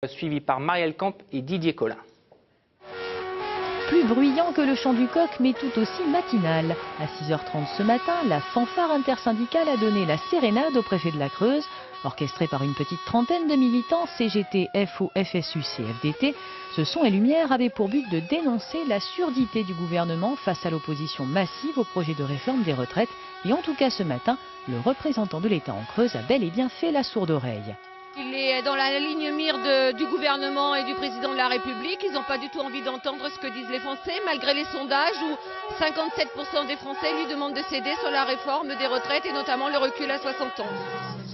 Suivi par Marielle Camp et Didier Collin. Plus bruyant que le chant du coq, mais tout aussi matinal. À 6h30 ce matin, la fanfare intersyndicale a donné la sérénade au préfet de la Creuse. Orchestrée par une petite trentaine de militants, CGT, FO, FSU, CFDT, ce son et lumière avait pour but de dénoncer la surdité du gouvernement face à l'opposition massive au projet de réforme des retraites. Et en tout cas ce matin, le représentant de l'État en Creuse a bel et bien fait la sourde oreille. Il est dans la ligne mire du gouvernement et du président de la République. Ils n'ont pas du tout envie d'entendre ce que disent les Français, malgré les sondages où 57% des Français lui demandent de céder sur la réforme des retraites et notamment le recul à 60 ans.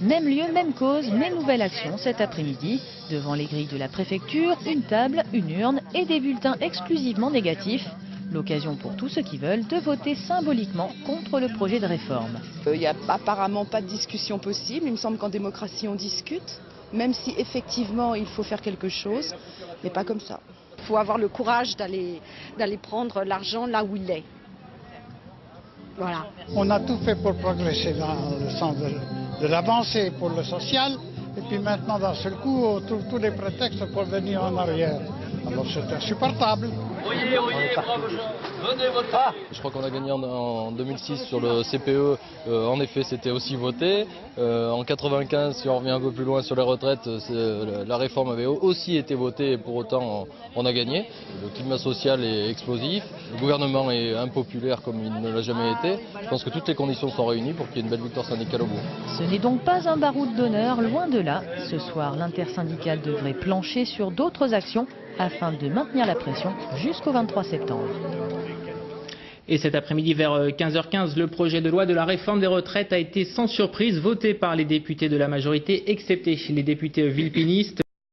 Même lieu, même cause, mais nouvelle action cet après-midi. Devant les grilles de la préfecture, une table, une urne et des bulletins exclusivement négatifs. L'occasion pour tous ceux qui veulent de voter symboliquement contre le projet de réforme. Il n'y a apparemment pas de discussion possible. Il me semble qu'en démocratie on discute, même si effectivement il faut faire quelque chose, mais pas comme ça. Il faut avoir le courage d'aller prendre l'argent là où il est. Voilà. On a tout fait pour progresser dans le sens de l'avancée pour le social, et puis maintenant d'un seul coup on trouve tous les prétextes pour venir en arrière. Alors c'est insupportable. Venez voter. Je crois qu'on a gagné en 2006 sur le CPE, en effet c'était aussi voté. En 95, si on revient un peu plus loin sur les retraites, la réforme avait aussi été votée et pour autant on a gagné. Le climat social est explosif, le gouvernement est impopulaire comme il ne l'a jamais été. Je pense que toutes les conditions sont réunies pour qu'il y ait une belle victoire syndicale au bout. Ce n'est donc pas un baroud d'honneur, loin de là. Ce soir, l'intersyndicale devrait plancher sur d'autres actions afin de maintenir la pression jusqu'au 23 septembre. Et cet après-midi vers 15h15, le projet de loi de la réforme des retraites a été sans surprise voté par les députés de la majorité, excepté les députés vilpinistes.